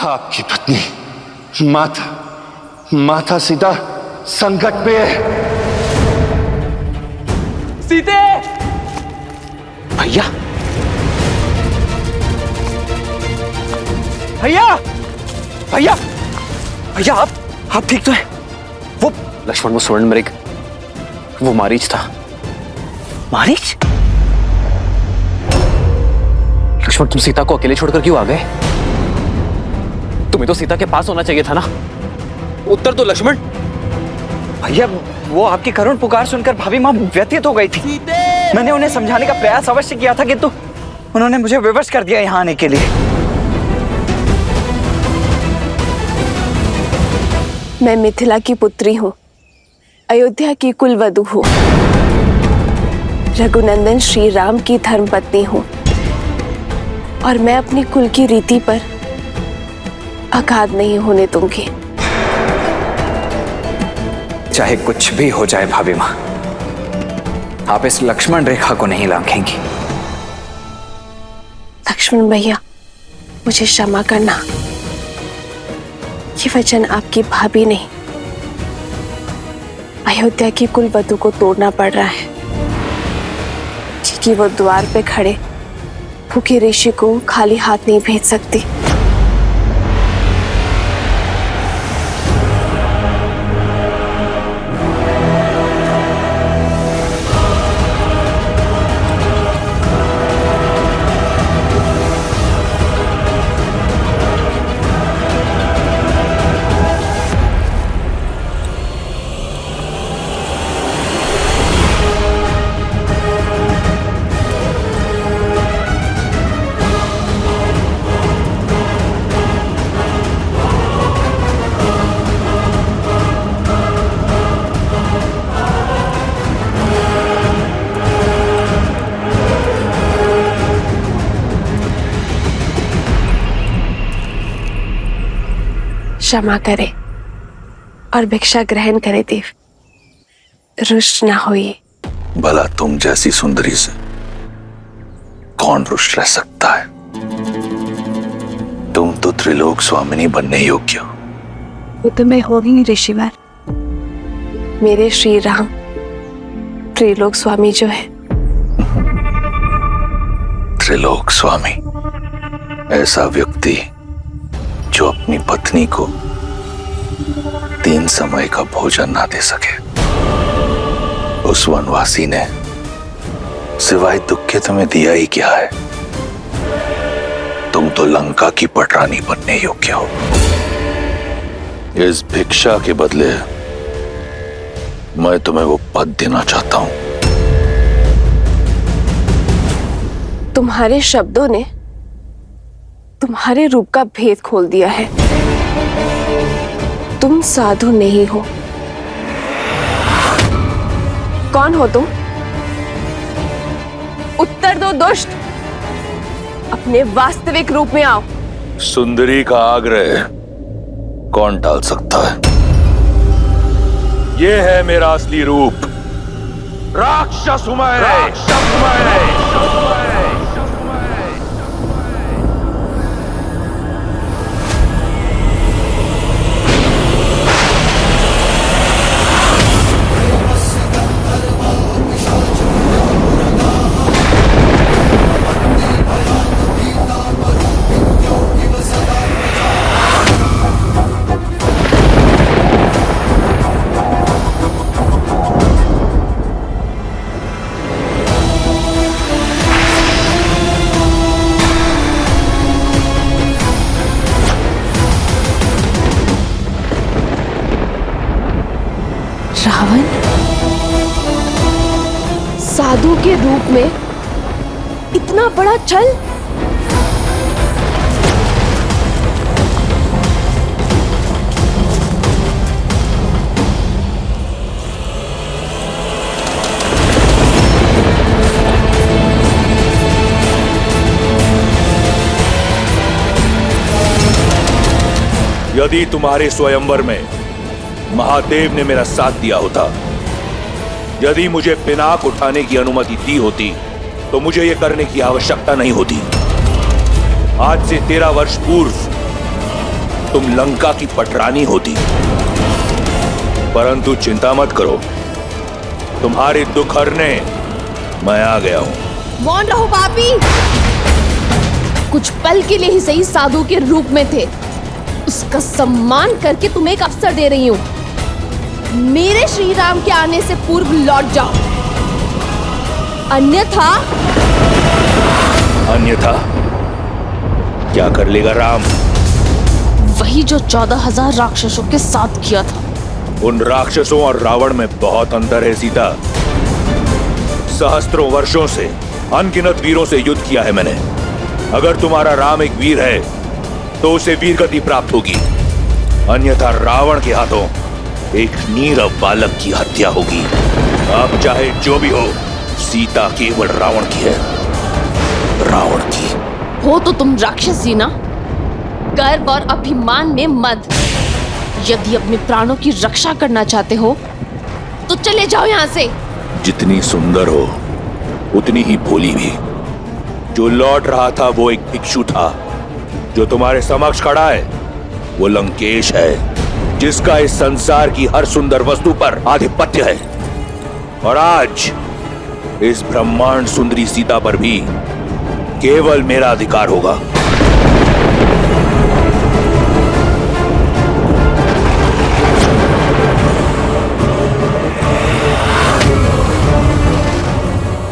आपकी पत्नी माता सीता संकट में है। सीते! भैया! भैया! भैया! भैया आप ठीक तो है? वो लक्ष्मण, वो स्वर्ण मृग, वो मारीच था। मारीच? लक्ष्मण, तुम सीता को अकेले छोड़कर क्यों आ गए? तुम्हें तो सीता के पास होना चाहिए था ना। उत्तर दो लक्ष्मण। भैया वो आपकी करुण पुकार सुनकर भाभी माँ व्यथित हो गई थी। मैंने उन्हें समझाने का प्रयास अवश्य किया था, किंतु उन्होंने मुझे विवश कर दिया यहाँ आने के लिए। मैं मिथिला की पुत्री हूँ, अयोध्या की कुलवधू हूँ, रघुनंदन श्री राम की धर्मपत्नी हूँ और मैं अपनी कुल की रीति पर आघात नहीं होने दूंगी। चाहे कुछ भी हो जाए भाभी माँ, आप इस लक्ष्मण रेखा को नहीं लांघेंगी। लक्ष्मण भैया, मुझे क्षमा करना। ये वचन आपकी भाभी नहीं, अयोध्या की कुलवधू को तोड़ना पड़ रहा है, क्योंकि वो द्वार पे खड़े भूखे ऋषि को खाली हाथ नहीं भेज सकती। क्षमा करे और भिक्षा ग्रहण करे देव, रुष्ट ना होइए। भला तुम जैसी सुंदरी से कौन रुष्ट रह सकता है? तुम तो त्रिलोक स्वामिनी बनने योग्य हो। वो तो मैं हो ही ऋषिवर। मेरे श्री राम त्रिलोक स्वामी जो है। त्रिलोक स्वामी ऐसा व्यक्ति जो अपनी पत्नी को 3 समय का भोजन ना दे सके। उस वनवासी ने सिवाय दुख के तुम्हें दिया ही क्या है? तुम तो लंका की पटरानी बनने योग्य हो। इस भिक्षा के बदले मैं तुम्हें वो पद देना चाहता हूं। तुम्हारे शब्दों ने तुम्हारे रूप का भेद खोल दिया है। तुम साधु नहीं हो। कौन हो तुम? उत्तर दो दुष्ट, अपने वास्तविक रूप में आओ। सुंदरी का आग्रह कौन टाल सकता है? ये है मेरा असली रूप। राक्षस हूं मैं। राक्षस हूं मैं। रावण साधु के रूप में इतना बड़ा छल? यदि तुम्हारे स्वयंवर में महादेव ने मेरा साथ दिया होता, यदि मुझे पिनाक उठाने की अनुमति दी होती, तो मुझे यह करने की आवश्यकता नहीं होती। आज से 13 वर्ष पूर्व तुम लंका की पटरानी होती। परंतु चिंता मत करो, तुम्हारे दुख हरने मैं आ गया हूं। मौन रहो पापी। कुछ पल के लिए ही सही साधु के रूप में थे, उसका सम्मान करके तुम्हें एक अवसर दे रही हूं। मेरे श्री राम के आने से पूर्व लौट जाओ, अन्यथा क्या कर लेगा राम? वही जो 14,000 राक्षसों के साथ किया था। उन राक्षसों और रावण में बहुत अंतर है सीता। सहस्त्रों वर्षों से अनगिनत वीरों से युद्ध किया है मैंने। अगर तुम्हारा राम एक वीर है तो उसे वीर गति प्राप्त होगी, अन्यथा रावण के हाथों एक नीरव बालक की हत्या होगी। अब चाहे जो भी हो, सीता केवल रावण की है, रावण की। हो तो तुम राक्षसी ना, गर्व और अभिमान में मद। यदि अपने प्राणों की रक्षा करना चाहते हो तो चले जाओ यहाँ से। जितनी सुंदर हो उतनी ही भोली भी। जो लौट रहा था वो एक भिक्षु था, जो तुम्हारे समक्ष खड़ा है वो लंकेश है, जिसका इस संसार की हर सुंदर वस्तु पर आधिपत्य है। और आज इस ब्रह्मांड सुंदरी सीता पर भी केवल मेरा अधिकार होगा।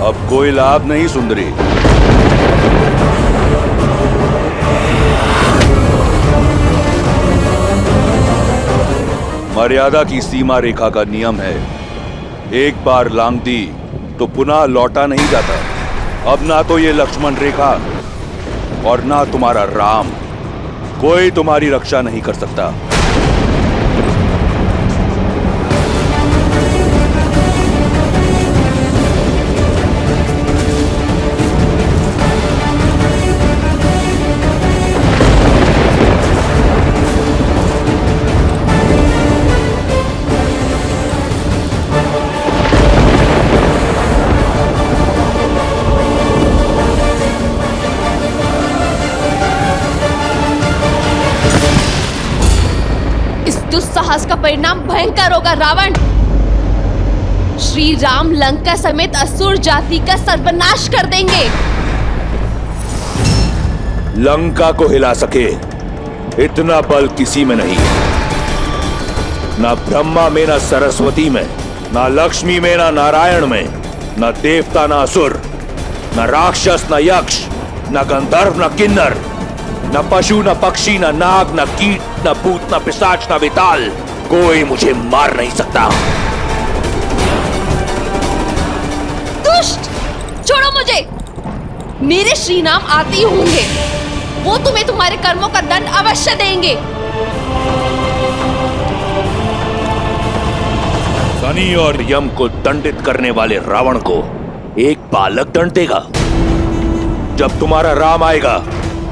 अब कोई लाभ नहीं सुंदरी। मर्यादा की सीमा रेखा का नियम है, एक बार लांघ दी तो पुनः लौटा नहीं जाता। अब ना तो ये लक्ष्मण रेखा और ना तुम्हारा राम, कोई तुम्हारी रक्षा नहीं कर सकता। दुस्साहस का परिणाम भयंकर होगा रावण। श्री राम लंका समेत असुर जाति का सर्वनाश कर देंगे। लंका को हिला सके इतना बल किसी में नहीं, ना ब्रह्मा में, ना सरस्वती में, ना लक्ष्मी में, ना नारायण में, ना देवता, ना असुर, ना राक्षस, ना यक्ष, ना गंधर्व, ना किन्नर, न पशु, न पक्षी, न नाग, न कीट, न भूत, न पिशाच, न विताल, कोई मुझे मार नहीं सकता। दुष्ट, छोड़ो मुझे। मेरे श्री राम आते ही होंगे, वो तुम्हें तुम्हारे कर्मों का दंड अवश्य देंगे। शनि और यम को दंडित करने वाले रावण को एक बालक दंड देगा। जब तुम्हारा राम आएगा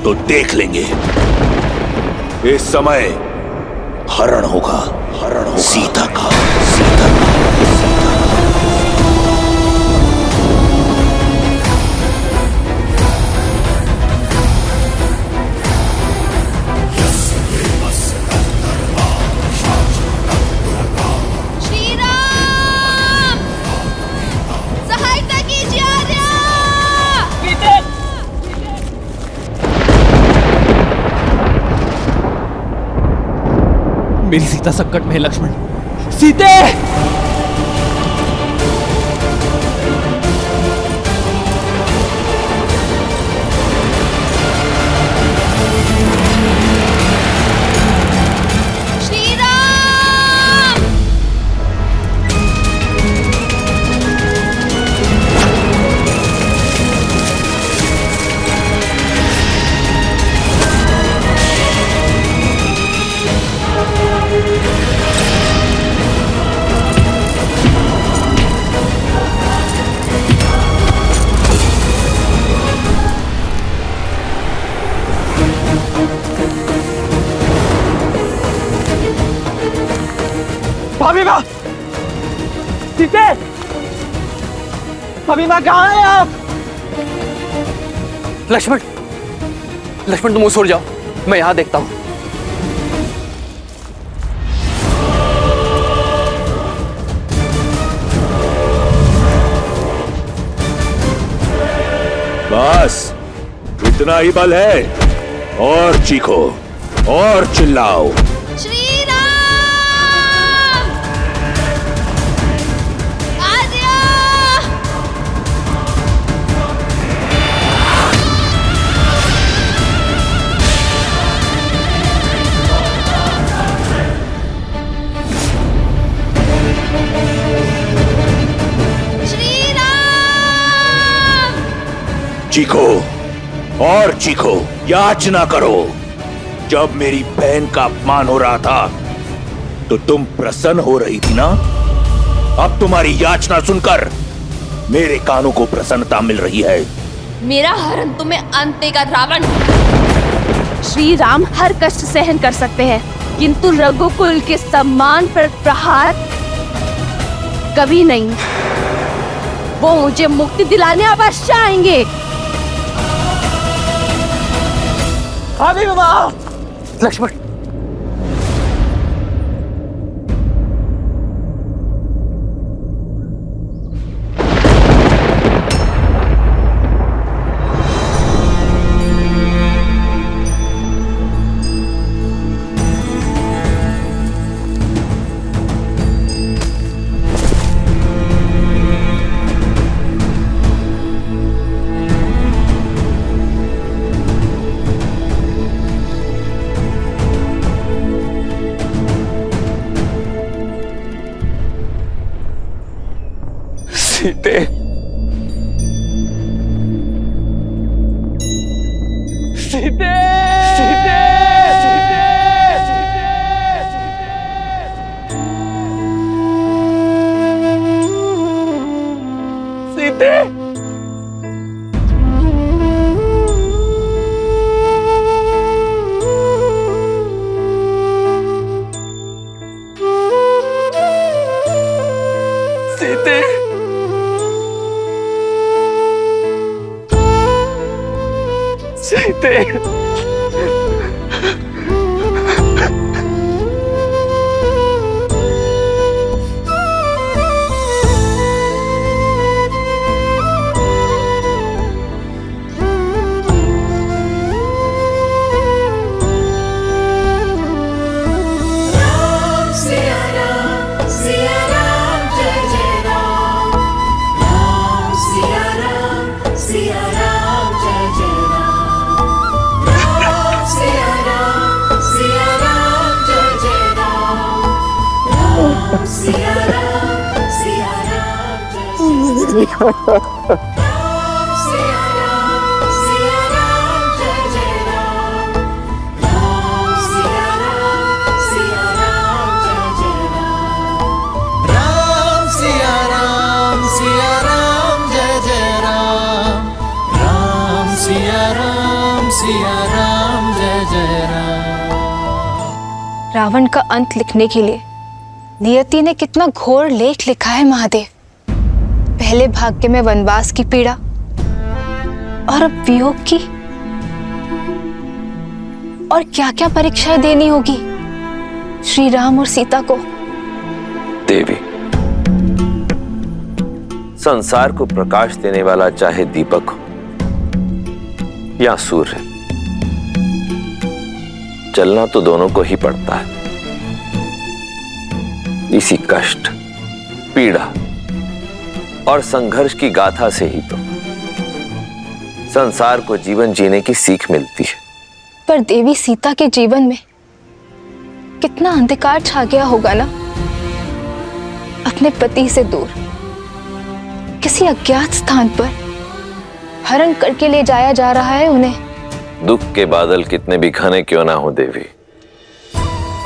तो देख लेंगे। इस समय हरण होगा, सीता का, सीता का। श्री राम, सहायता कीजिए आर्या। मेरी सीता संकट में है लक्ष्मण। सीते! श्री राम, भाभी माँ, सीते, भाभी माँ कहाँ हैं आप? लक्ष्मण, लक्ष्मण तुम उस ओर जाओ, मैं यहां देखता हूं। इतना ही बल है, और चीखो और चिल्लाओ। श्री राम! आर्या! श्री राम! चीखो और चीखो, याचना करो। जब मेरी बहन का अपमान हो रहा था तो तुम प्रसन्न हो रही थी ना? अब तुम्हारी याचना सुनकर मेरे कानों को प्रसन्नता मिल रही है। मेरा हरण तुम्हें अंत देगा रावण। श्री राम हर कष्ट सहन कर सकते हैं, किंतु रघुकुल के सम्मान पर प्रहार कभी नहीं। वो मुझे मुक्ति दिलाने अवश्य आएंगे। भाभी मामा! लक्ष्मण! सीते, सीते, सीते, सीते, सीते। सीते, सीते, रावण का अंत लिखने के लिए नियति ने कितना घोर लेख लिखा है महादेव। पहले भाग्य में वनवास की पीड़ा और अब वियोग की, और क्या क्या परीक्षाएं देनी होगी श्री राम और सीता को। देवी, संसार को प्रकाश देने वाला चाहे दीपक हो या सूर्य, चलना तो दोनों को ही पड़ता है। इसी कष्ट, पीड़ा और संघर्ष की गाथा से ही तो संसार को जीवन जीने की सीख मिलती है। पर देवी सीता के जीवन में कितना अंधकार छा गया होगा ना। अपने पति से दूर किसी अज्ञात स्थान पर हरण करके ले जाया जा रहा है उन्हें। दुख के बादल कितने भी घने क्यों ना हो देवी,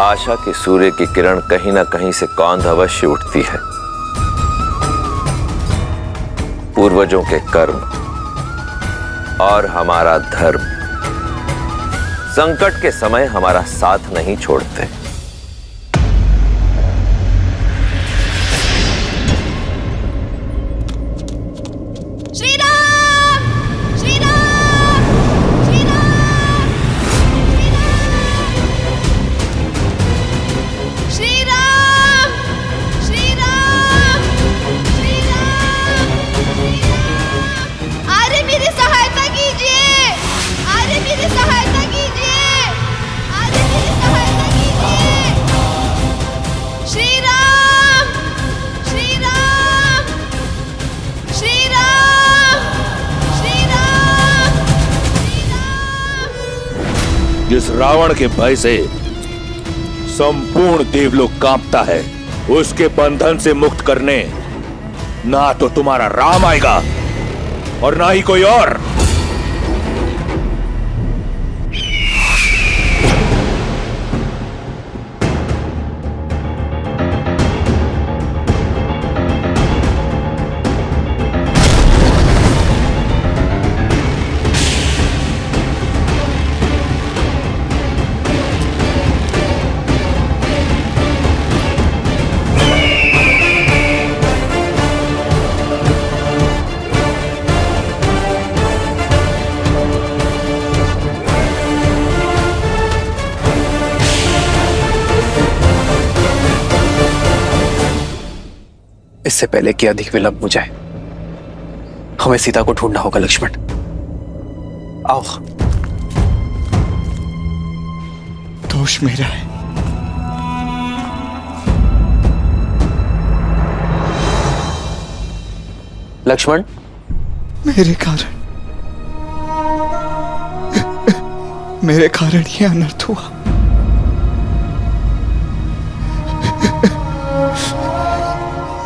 आशा के सूर्य की किरण कहीं ना कहीं से कौंध अवश्य उठती है। पूर्वजों के कर्म और हमारा धर्म संकट के समय हमारा साथ नहीं छोड़ते। श्री राम! श्री राम! श्री राम! श्री राम! श्री राम! श्री राम! अरे मेरी सहायता कीजिए! जिस रावण के भय से संपूर्ण देवलोक कांपता है, उसके बंधन से मुक्त करने ना तो तुम्हारा राम आएगा और ना ही कोई और। इससे पहले कि अधिक विलंब हो जाए, हमें सीता को ढूंढना होगा लक्ष्मण। आओ। दोष मेरा है। लक्ष्मण, मेरे कारण ये अनर्थ हुआ।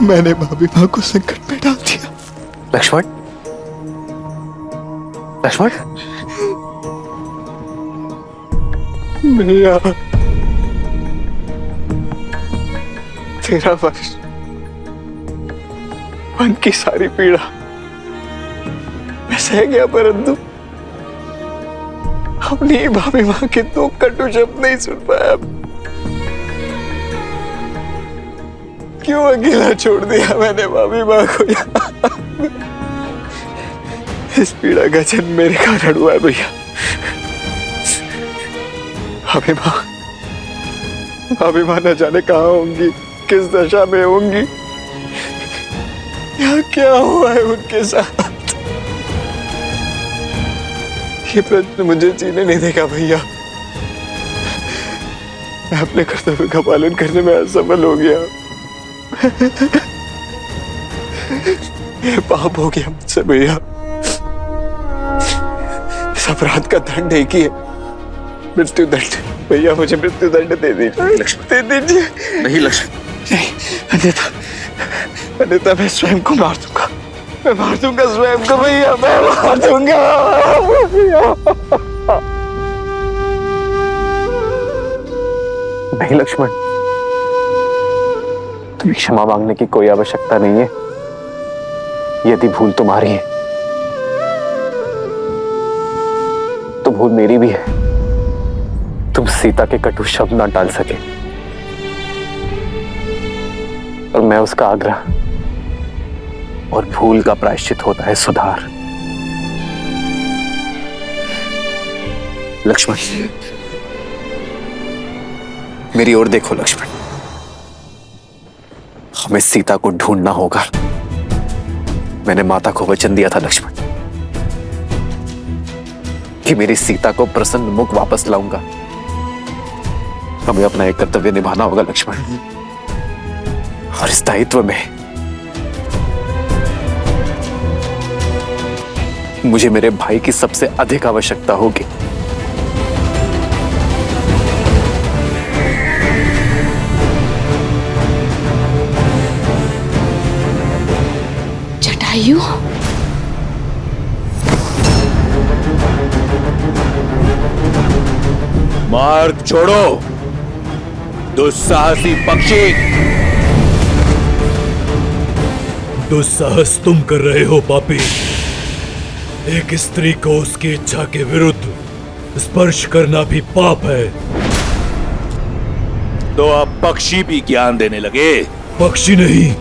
मैंने भाभी माँ को संकट में डाल दिया। लक्ष्मण, लक्ष्मण, भैया 13 वर्ष मन की सारी पीड़ा मैं सह गया, परंतु अपनी भाभी माँ के 2 कटु शब्द नहीं सुन पाया। क्यों अकेला छोड़ दिया मैंने भाभी माँ को यहाँ? इस पीड़ा का जन्म मेरे कारण हुआ है भैया। भाभी माँ न जाने कहाँ होंगी, किस दशा में होंगी, या क्या हुआ है उनके साथ। ये प्रश्न मुझे जीने नहीं देगा भैया। मैं अपने कर्तव्य का पालन करने में असफल हो गया। ये पाप हो गया मुझसे भैया। इस अपराध का दंड एक ही है, मृत्यु दंड। भैया मुझे मृत्यु दंड दे दीजिए। लक्ष्मण, दे दीजिए। नहीं लक्ष्मण, नहीं, अन्यथा मैं स्वयं को मार दूंगा। मैं मार दूंगा स्वयं को भैया, मैं मार दूंगा। नहीं लक्ष्मण, तुम्हें क्षमा मांगने की कोई आवश्यकता नहीं है। यदि भूल तुम्हारी है तो भूल मेरी भी है। तुम सीता के कटु शब्द ना टाल सके और मैं उसका आग्रह, और भूल का प्रायश्चित होता है सुधार। लक्ष्मण, मेरी ओर देखो लक्ष्मण, हमें सीता को ढूंढना होगा। मैंने माता को वचन दिया था लक्ष्मण कि मेरी सीता को प्रसन्न मुख वापस लाऊंगा। हमें अपना एक कर्तव्य निभाना होगा लक्ष्मण, और इस दायित्व में मुझे मेरे भाई की सबसे अधिक आवश्यकता होगी। जटायु, मार्ग छोड़ो दुस्साहसी पक्षी। दुस्साहस तुम कर रहे हो पापी। एक स्त्री को उसकी इच्छा के विरुद्ध स्पर्श करना भी पाप है। तो अब पक्षी भी ज्ञान देने लगे। पक्षी नहीं,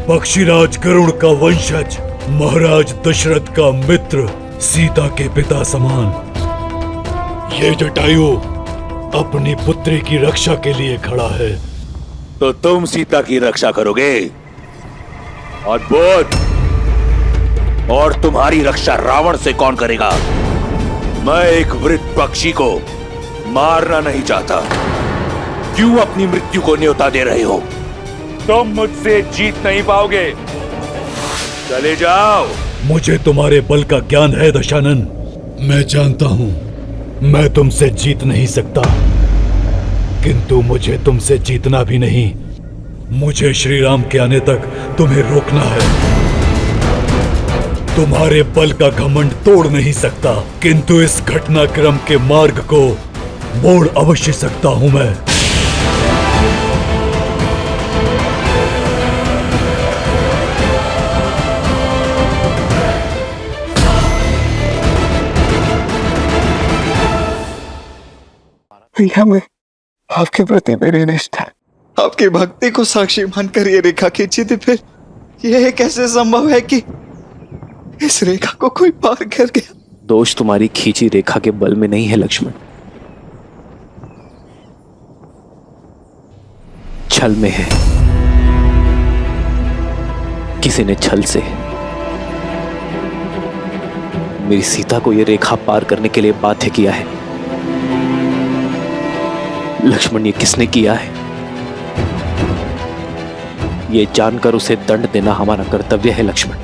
पक्षीराज गरुड़ का वंशज, महाराज दशरथ का मित्र, सीता के पिता समान। ये जटायु अपनी पुत्री की रक्षा के लिए खड़ा है। तो तुम सीता की रक्षा करोगे और बोध, और तुम्हारी रक्षा रावण से कौन करेगा? मैं एक वृद्ध पक्षी को मारना नहीं चाहता। क्यों अपनी मृत्यु को न्योता दे रहे हो? तुम मुझसे जीत नहीं पाओगे। चले जाओ। मुझे तुम्हारे बल का ज्ञान है दशानन। मैं जानता हूं मैं तुमसे जीत नहीं सकता, किंतु मुझे तुमसे जीतना भी नहीं। मुझे श्री राम के आने तक तुम्हें रोकना है। तुम्हारे बल का घमंड तोड़ नहीं सकता, किंतु इस घटनाक्रम के मार्ग को मोड़ अवश्य सकता हूं मैं। भैया, मैं आपके प्रति मेरी निष्ठा, आपकी भक्ति को साक्षी मानकर ये रेखा खींची थी, फिर यह कैसे संभव है कि इस रेखा को कोई पार कर गया? दोष तुम्हारी खींची रेखा के बल में नहीं है लक्ष्मण, छल में है। किसी ने छल से मेरी सीता को यह रेखा पार करने के लिए बाध्य किया है। लक्ष्मण, ये किसने किया है? ये जानकर उसे दंड देना हमारा कर्तव्य है लक्ष्मण।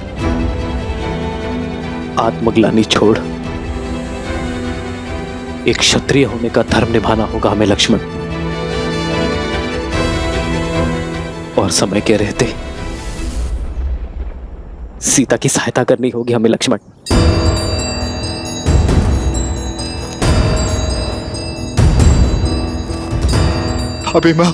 आत्मग्लानि छोड़ एक क्षत्रिय होने का धर्म निभाना होगा हमें लक्ष्मण, और समय के रहते सीता की सहायता करनी होगी हमें लक्ष्मण। भाभी मां,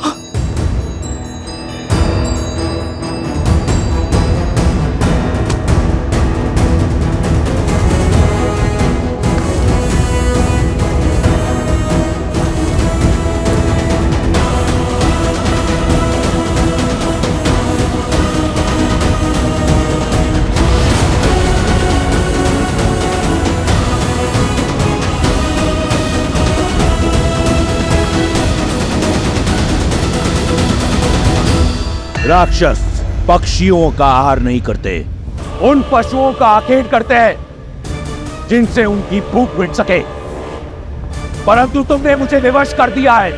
राक्षस पक्षियों का आहार नहीं करते, उन पशुओं का आखेट करते हैं जिनसे उनकी भूख मिट सके। परंतु तुमने मुझे विवश कर दिया है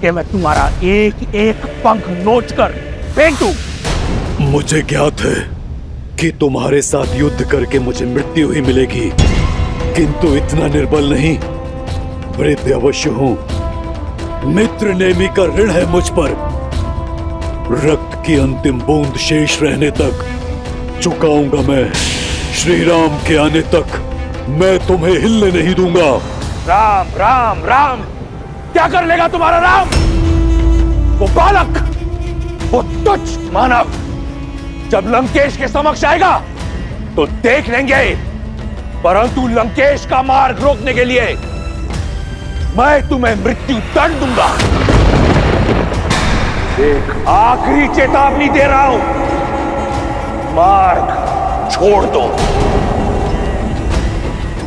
कि मैं तुम्हारा एक एक पंख नोच कर फेंक दूं। मुझे ज्ञात है कि तुम्हारे साथ युद्ध करके मुझे मृत्यु ही मिलेगी, किंतु इतना निर्बल नहीं, वृद्ध अवश्य हूं। मित्र नेमी का ऋण है मुझ पर। रक्त की अंतिम बूंद शेष रहने तक चुकाऊंगा मैं। श्री राम के आने तक मैं तुम्हें हिलने नहीं दूंगा। राम राम राम, क्या कर लेगा तुम्हारा राम? वो बालक, वो तुच्छ मानव जब लंकेश के समक्ष आएगा तो देख लेंगे, परंतु लंकेश का मार्ग रोकने के लिए मैं तुम्हें मृत्यु दंड दूंगा। एक आखिरी चेतावनी दे रहा हूं, मार्ग छोड़ दो।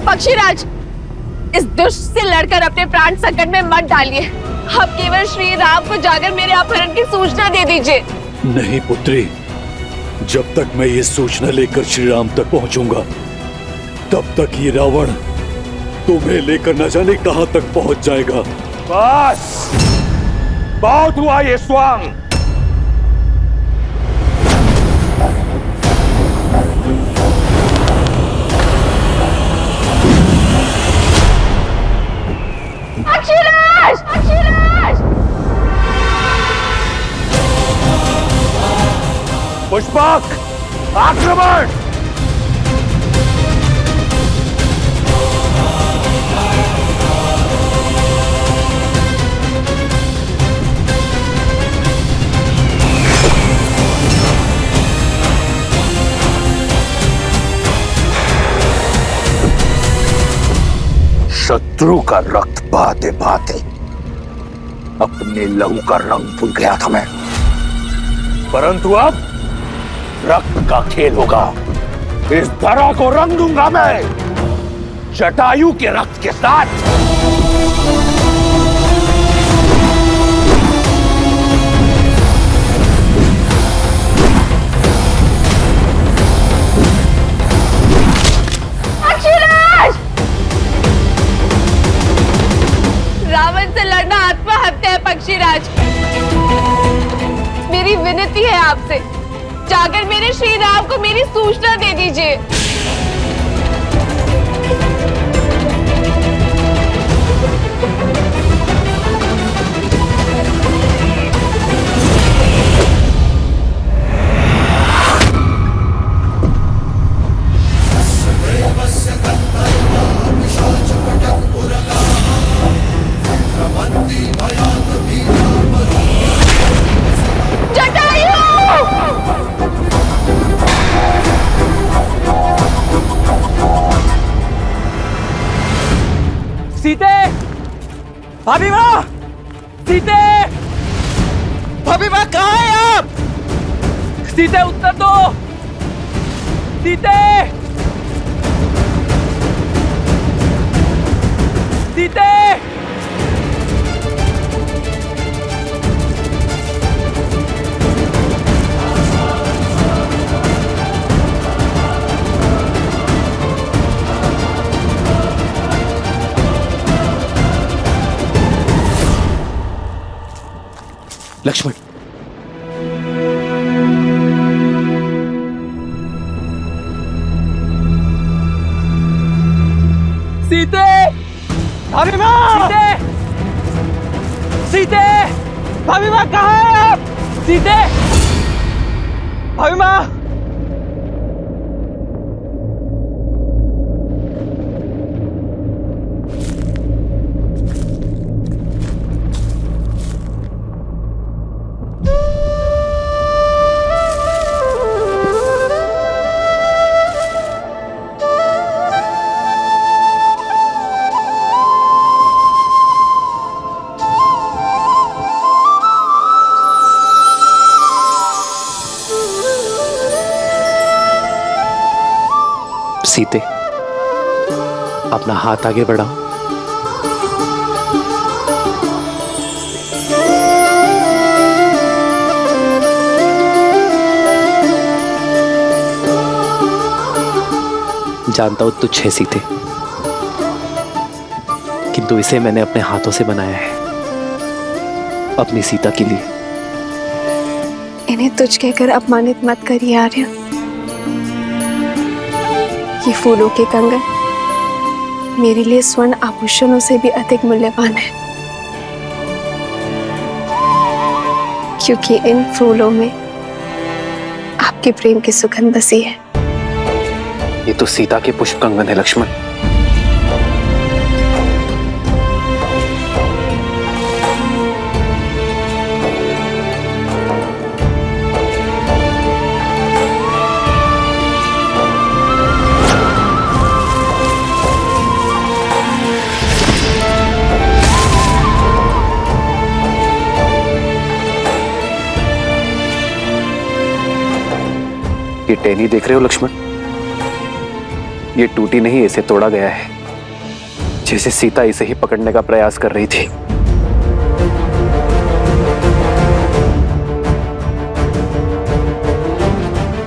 पक्षीराज, इस दुष्ट से लड़कर अपने प्राण संकट में मत डालिए। आप केवल श्री राम को जाकर मेरे अपहरण की सूचना दे दीजिए। नहीं पुत्री, जब तक मैं ये सूचना लेकर श्री राम तक पहुंचूंगा तब तक ये रावण तुम्हें लेकर न जाने कहां तक पहुंच जाएगा। बस, बहुत हुआ ये स्वांग। पक्षीराज! पक्षीराज! पुष्पक, आक्रमण! शत्रु का रक्त बहाते बहाते अपने लहू का रंग भूल गया था मैं, परंतु अब रक्त का खेल होगा। इस धरा को रंग दूंगा मैं जटायु के रक्त के साथ। रावण से लड़ना आत्महत्या है पक्षीराज। मेरी विनती है आपसे, जाकर मेरे श्री राम को मेरी सूचना दे दीजिए। भाभी माँ, सीते, भाभी माँ कहाँ है आप? सीते उत्तर दो, सीते, सीते। लक्ष्मण, सीते, भाभी माँ, सीते, सीते, भाभी माँ कहाँ है आप? सीते, भाभी माँ। सीते, अपना हाथ आगे बढ़ाओ। जानता हूं तुच्छ है सीते, किंतु इसे मैंने अपने हाथों से बनाया है, अपनी सीता के लिए। इन्हें तुझ कहकर अपमानित मत करिए आर्य। ये फूलों के कंगन मेरे लिए स्वर्ण आभूषणों से भी अधिक मूल्यवान है, क्योंकि इन फूलों में आपके प्रेम की सुगंध बसी है। ये तो सीता के पुष्प कंगन है लक्ष्मण। ये टहनी देख रहे हो लक्ष्मण? ये टूटी नहीं, इसे तोड़ा गया है, जैसे सीता इसे ही पकड़ने का प्रयास कर रही थी।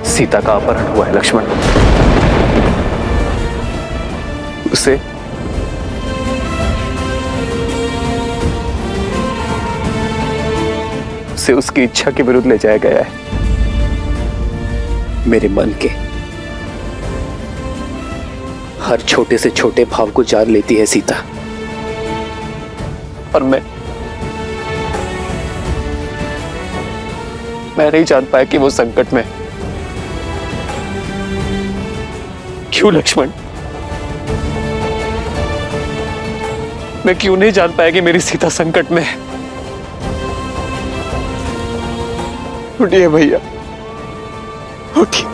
सीता का अपहरण हुआ है लक्ष्मण। उसे उसकी इच्छा के विरुद्ध ले जाया गया है। मेरे मन के हर छोटे से छोटे भाव को जान लेती है सीता, और मैं नहीं जान पाया कि वो संकट में। क्यों लक्ष्मण? मैं क्यों नहीं जान पाया कि मेरी सीता संकट में है? उठिए भैया, उठिए।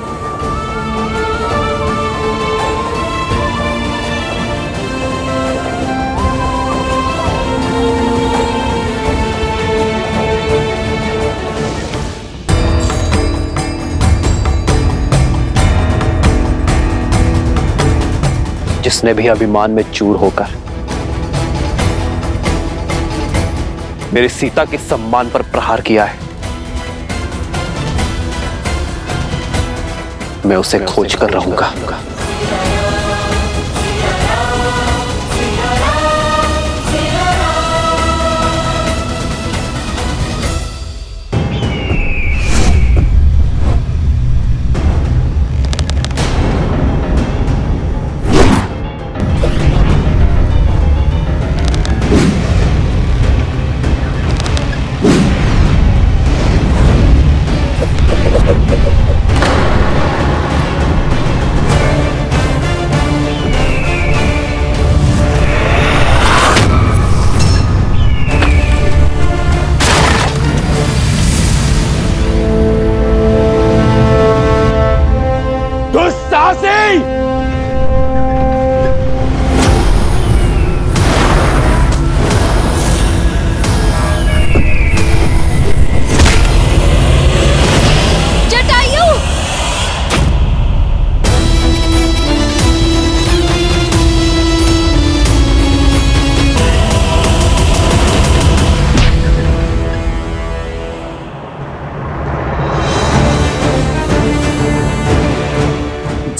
जिसने भी अभिमान में चूर होकर मेरी सीता के सम्मान पर प्रहार किया है, मैं उसे खोज कर रहूंगा।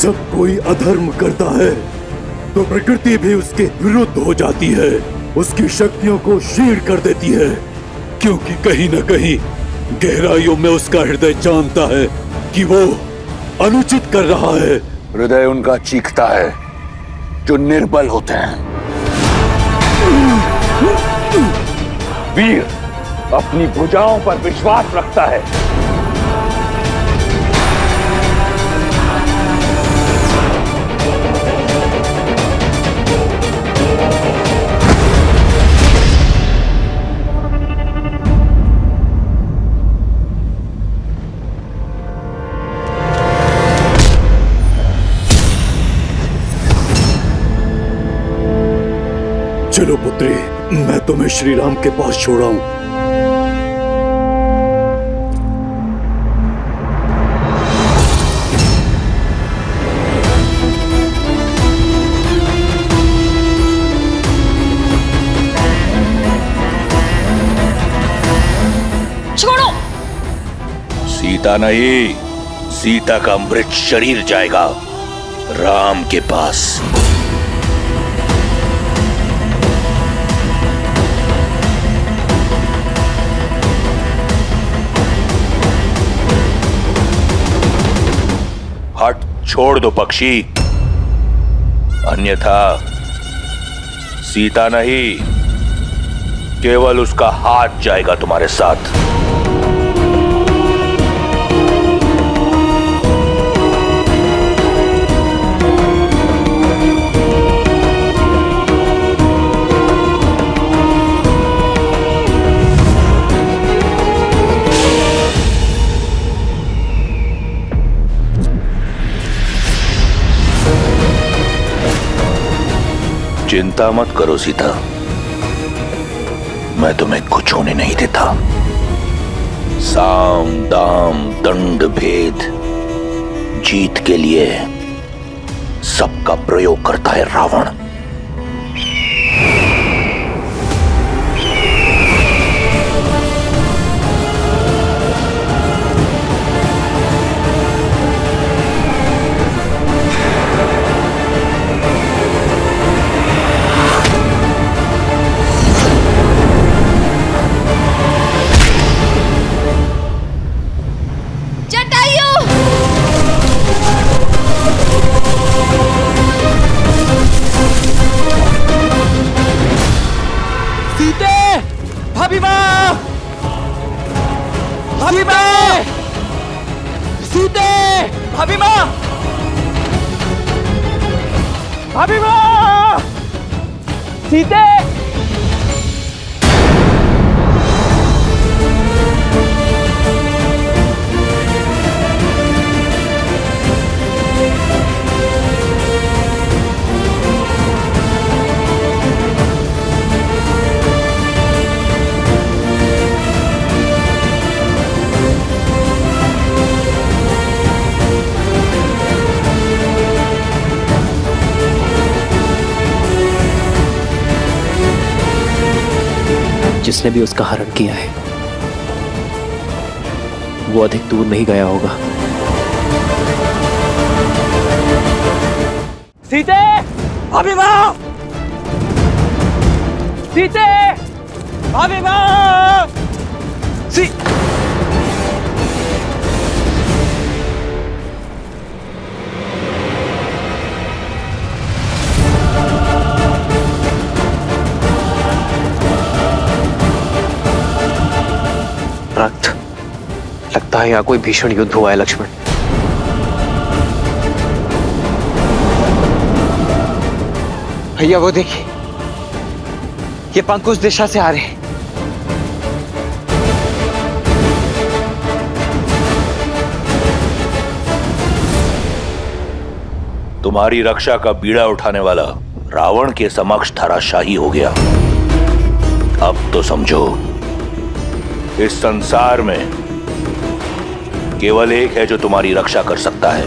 जब कोई अधर्म करता है तो प्रकृति भी उसके विरुद्ध हो जाती है, उसकी शक्तियों को क्षीण कर देती है, क्योंकि कहीं न कहीं गहराइयों में उसका हृदय जानता है कि वो अनुचित कर रहा है। हृदय उनका चीखता है जो निर्बल होते हैं। वीर अपनी भुजाओं पर विश्वास रखता है। चलो पुत्री, मैं तुम्हें श्री राम के पास छोड़ाऊं। छोड़ो। सीता नहीं, सीता का मृत शरीर जाएगा राम के पास। हट, छोड़ दो पक्षी, अन्यथा सीता नहीं, केवल उसका हाथ जाएगा तुम्हारे साथ। चिंता मत करो सीता, मैं तुम्हें कुछ होने नहीं देता। साम दाम दंड भेद जीत के लिए सबका प्रयोग करता है रावण। सीते! जिसने भी उसका हरण किया है वो अधिक दूर नहीं गया होगा। सीते! भाभी माँ! सीते! भाभी माँ! रक्त, लगता है यहाँ कोई भीषण युद्ध हुआ है लक्ष्मण। भैया वो देखिए, ये पंख उस दिशा से आ रहे हैं। तुम्हारी रक्षा का बीड़ा उठाने वाला रावण के समक्ष धराशाही हो गया। अब तो समझो, इस संसार में केवल एक है जो तुम्हारी रक्षा कर सकता है,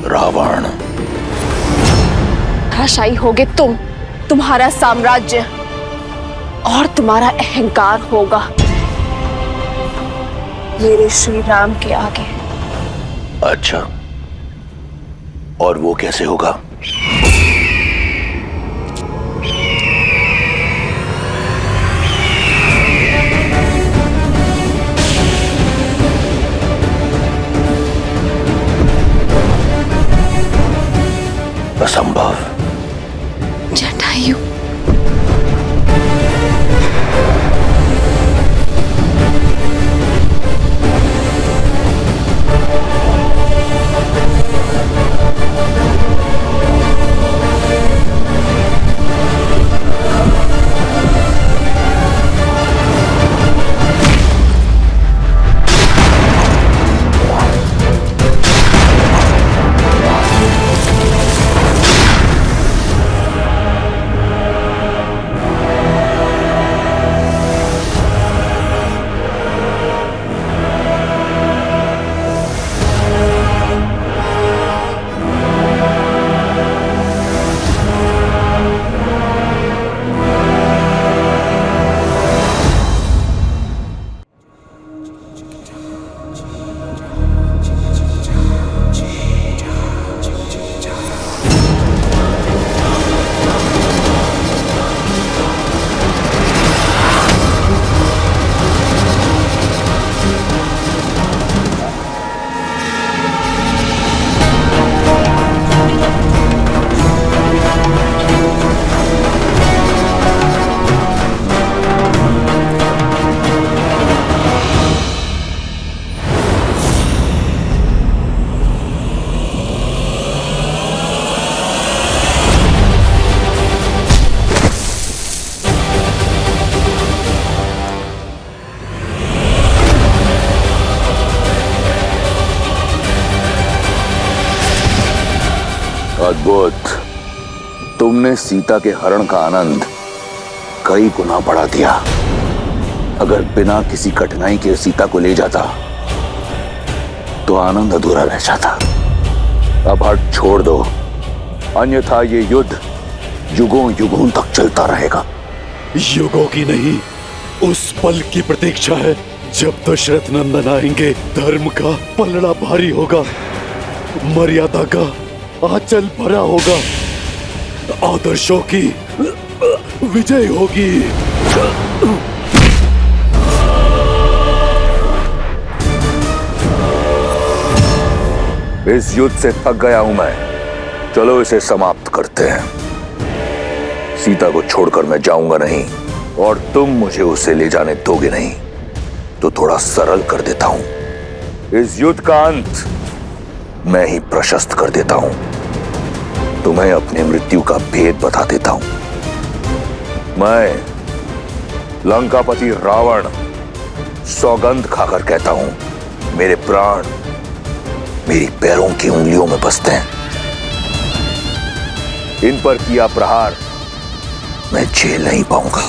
रावण। धराशायी होगे तुम, तुम्हारा साम्राज्य और तुम्हारा अहंकार होगा मेरे श्री राम के आगे। अच्छा, और वो कैसे होगा? असंभव। जटायु, अद्भुत। तुमने सीता के हरण का आनंद कई गुना बढ़ा दिया। अगर बिना किसी कठिनाई के सीता को ले जाता तो आनंद अधूरा रह जाता। अब हट छोड़ दो, अन्यथा ये युद्ध युगों युगों तक चलता रहेगा। युगों की नहीं, उस पल की प्रतीक्षा है जब दशरथ नंदन आएंगे। धर्म का पलड़ा भारी होगा, मर्यादा का आंचल भरा होगा, आदर्शों की विजय होगी। इस युद्ध से थक गया हूं मैं। चलो इसे समाप्त करते हैं। सीता को छोड़कर मैं जाऊंगा नहीं, और तुम मुझे उसे ले जाने दोगे नहीं। तो थोड़ा सरल कर देता हूं। इस युद्ध का अंत मैं ही प्रशस्त कर देता हूं। तुम्हें अपनी मृत्यु का भेद बता देता हूं। मैं लंकापति रावण सौगंध खाकर कहता हूं, मेरे प्राण मेरी पैरों की उंगलियों में बसते हैं। इन पर किया प्रहार मैं झेल नहीं पाऊंगा।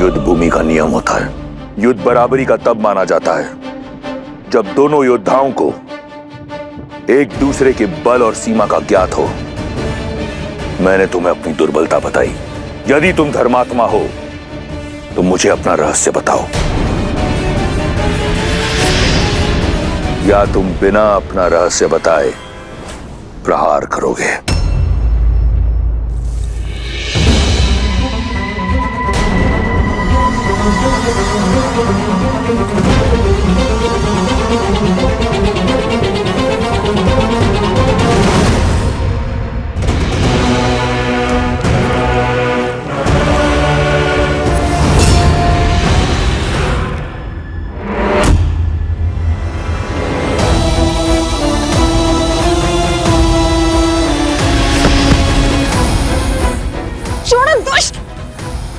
युद्ध भूमि का नियम होता है। युद्ध बराबरी का तब माना जाता है जब दोनों योद्धाओं को एक दूसरे के बल और सीमा का ज्ञात हो। मैंने तुम्हें अपनी दुर्बलता बताई। यदि तुम धर्मात्मा हो तो मुझे अपना रहस्य बताओ, या तुम बिना अपना रहस्य बताए प्रहार करोगे।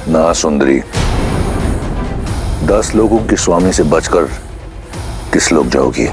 ना सुंदरी, 10 लोगों के स्वामी से बचकर किस लोग जाओगी?